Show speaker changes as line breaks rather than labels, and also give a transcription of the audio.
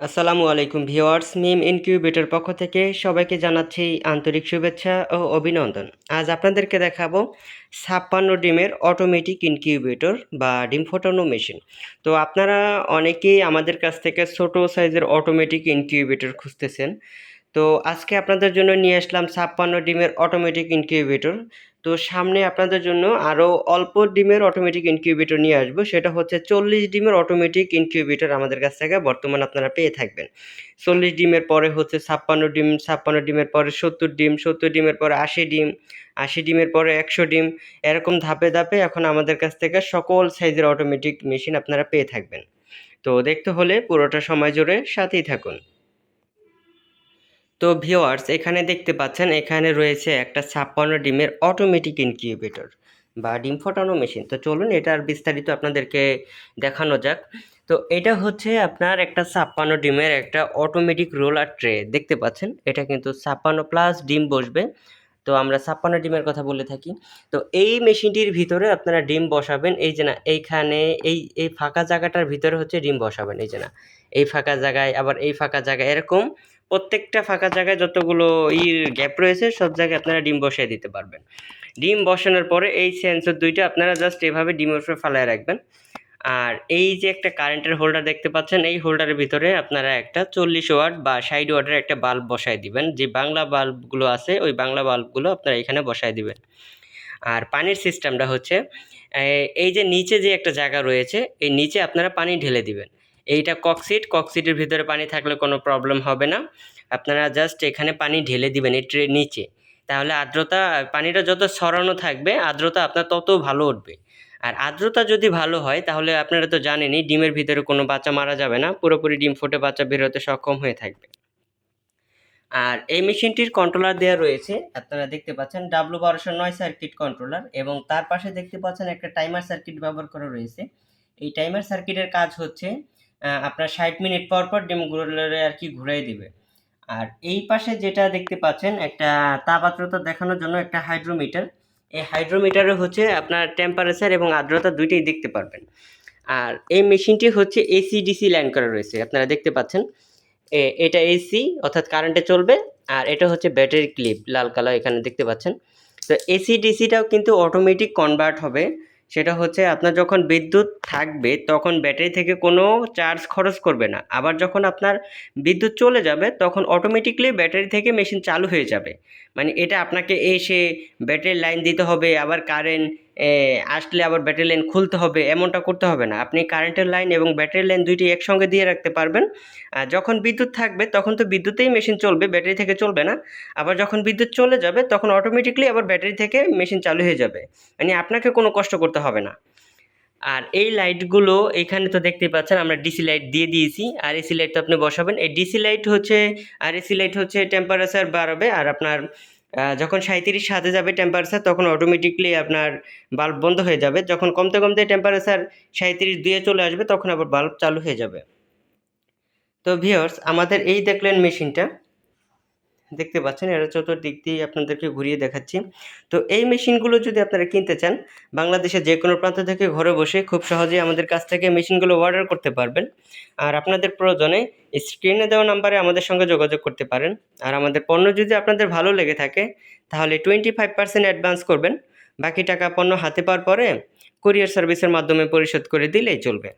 আসসালামু আলাইকুম ভিউয়ার্স, মিম ইনকিউবেটর পক্ষ থেকে সবাইকে জানাচ্ছি আন্তরিক শুভেচ্ছা ও অভিনন্দন। আজ আপনাদেরকে দেখাবো 56 ডিমের অটোমেটিক ইনকিউবেটর বা ডিম ফোটানো মেশিন। তো আপনারা অনেকেই আমাদের কাছ থেকে ছোট সাইজের অটোমেটিক ইনকিউবেটর খুঁজতেছেন। তো আজকে আপনাদের জন্য নিয়ে আসলাম 56 ডিমের অটোমেটিক ইনকিউবেটর। তো সামনে আপনাদের জন্য আরও অল্প ডিমের অটোমেটিক ইনকিউবেটর নিয়ে আসবো। সেটা হচ্ছে 40 ডিমের অটোমেটিক ইনকিউবেটর আমাদের কাছ থেকে বর্তমানে আপনারা পেয়ে থাকবেন। 40 ডিমের পরে হচ্ছে 56 ডিম, 56 ডিমের পরে 70 ডিম, 70 ডিমের পরে 80 ডিম, 80 ডিমের পরে 100 ডিম। এরকম ধাপে ধাপে এখন আমাদের কাছ থেকে সকল সাইজের অটোমেটিক মেশিন আপনারা পেয়ে থাকবেন। তো দেখতে হলে পুরোটা সময় জুড়ে সাথেই থাকুন। তো ভিউয়ার্স, এখানে দেখতে পাচ্ছেন এখানে রয়েছে একটা 56 ডিমের অটোমেটিক ইনকিউবেটর বা ডিম ফোটানো মেশিন। তো চলুন এটার বিস্তারিত আপনাদেরকে দেখানো যাক। তো এটা হচ্ছে আপনার একটা 56 ডিমের একটা অটোমেটিক রোলার ট্রে দেখতে পাচ্ছেন। এটা কিন্তু 56 প্লাস ডিম বসবে। তো আমরা 56 ডিমের কথা বলে থাকি। তো এই মেশিনটির ভিতরে আপনারা ডিম বসাবেন। এই যে না, এইখানে এই ফাঁকা জায়গাটার ভিতরে হচ্ছে ডিম বসাবেন। এই যে না, এই ফাঁকা জায়গায় আবার এই ফাঁকা জায়গায় এরকম প্রত্যেকটা ফাঁকা জায়গায় যতগুলো গ্যাপ রয়েছে সব জায়গায় আপনারা ডিম বসিয়ে দিতে পারবেন। ডিম বসানোর পরে এই সেন্সর দুইটা আপনারা জাস্ট এভাবে ডিমের উপরে ফালায় রাখবেন। আর এই যে একটা কারেন্টের হোল্ডার দেখতে পাচ্ছেন, এই হোল্ডারের ভিতরে আপনারা একটা 40 ওয়াট বা 60 ওয়াটের একটা বাল্ব বসায় দিবেন। যে বাংলা বাল্বগুলো আছে ওই বাংলা বাল্বগুলো আপনারা এখানে বসায় দিবেন। আর পানির সিস্টেমটা হচ্ছে এই যে নিচে যে একটা জায়গা রয়েছে এই নিচে আপনারা পানি ঢেলে দিবেন। এইটা ককসিটের ভিতরে পানি থাকলে কোনো প্রবলেম হবে না। আপনারা জাস্ট এখানে পানি ঢেলে দিবেন এই ট্রের নিচে। তাহলে আর্দ্রতা, পানিটা যত ছড়ানো থাকবে আর্দ্রতা আপনার তত ভালো উঠবে। আর আর্দ্রতা যদি ভালো হয় তাহলে আপনারা তো জানেনই ডিমের ভিতরে কোনো বাচ্চা মারা যাবে না, পুরোপুরি ডিম ফুটে বাচ্চা বের হতে সক্ষম হয়ে থাকবে। আর এই মেশিনটির কন্ট্রোলার দেওয়া রয়েছে, আপনারা দেখতে পাচ্ছেন W1209 সার্কিট কন্ট্রোলার, এবং তার পাশে দেখতে পাচ্ছেন একটা টাইমার সার্কিট ব্যবহার করা রয়েছে। এই টাইমার সার্কিটের কাজ হচ্ছে আপনার 60 মিনিট পর পর ডিমগুলোরে আর কি ঘুরাই দিবে। আর এই পাশে যেটা দেখতে পাচ্ছেন একটা তাপ আর্দ্রতা দেখানোর জন্য একটা হাইড্রোমিটার। এই হাইড্রোমিটারে হচ্ছে আপনার টেম্পারেচার এবং আর্দ্রতা দুইটাই দেখতে পারবেন। আর এই মেশিনটি হচ্ছে এসি ডিসি লাইন করা রয়েছে, আপনারা দেখতে পাচ্ছেন। এটা এসি অর্থাৎ কারেন্টে চলবে, আর এটা হচ্ছে ব্যাটারি ক্লিপ লাল কালার এখানে দেখতে পাচ্ছেন। তো এসি ডিসিটাও কিন্তু অটোমেটিক কনভার্ট হবে। সেটা হচ্ছে আপনার যখন বিদ্যুৎ থাকবে তখন ব্যাটারি থেকে কোনো চার্জ খরচ করবে না, আবার যখন আপনার বিদ্যুৎ চলে যাবে তখন অটোমেটিকলি ব্যাটারি থেকে মেশিন চালু হয়ে যাবে। মানে এটা আপনাকে এসে ব্যাটারি লাইন দিতে হবে, আবার কারেন্ট আসলে আবার ব্যাটারি লাইন খুলতে হবে, এমনটা করতে হবে না। আপনি কারেন্টের লাইন এবং ব্যাটারি লাইন দুইটি একসঙ্গে দিয়ে রাখতে পারবেন। যখন বিদ্যুৎ থাকবে তখন তো বিদ্যুতেই মেশিন চলবে, ব্যাটারি থেকে চলবে না। আবার যখন বিদ্যুৎ চলে যাবে তখন অটোমেটিকলি আবার ব্যাটারি থেকে মেশিন চালু হয়ে যাবে। মানে আপনাকে কোনো কষ্ট করতে হবে না। আর এই লাইটগুলো এখানে তো দেখতেই পাচ্ছেন আমরা ডিসি লাইট দিয়ে দিয়েছি, আর এসি লাইট তো আপনি বসাবেন। এই ডিসি লাইট হচ্ছে আর এসি লাইট হচ্ছে টেম্পারেচার বাড়াবে, আর আপনার যখন 37 সাথে যাবে টেম্পারেচার তখন অটোমেটিকলি আপনার বাল্ব বন্ধ হয়ে যাবে। যখন কমতে কমতে টেম্পারেচার 37 2 চলে আসবে তখন আবার বাল্ব চালু হয়ে যাবে। তো ভিউয়ার্স, আমাদের এই দেখলেন মেশিনটা দেখতে পাচ্ছেন, এটা চতুর্দিক দিয়ে আপনাদেরকে ঘুরিয়ে দেখাচ্ছি। তো এই মেশিনগুলো যদি আপনারা কিনতে চান বাংলাদেশের যে কোনো প্রান্ত থেকে ঘরে বসে খুব সহজেই আমাদের কাছ থেকে মেশিনগুলো অর্ডার করতে পারবেন। আর আপনাদের প্রয়োজনে স্ক্রিনে দেওয়া নাম্বারে আমাদের সঙ্গে যোগাযোগ করতে পারেন। আর আমাদের পণ্য যদি আপনাদের ভালো লেগে থাকে তাহলে 25% অ্যাডভান্স করবেন, বাকি টাকা পণ্য হাতে পাওয়ার পরে কুরিয়ার সার্ভিসের মাধ্যমে পরিশোধ করে দিলেই চলবে।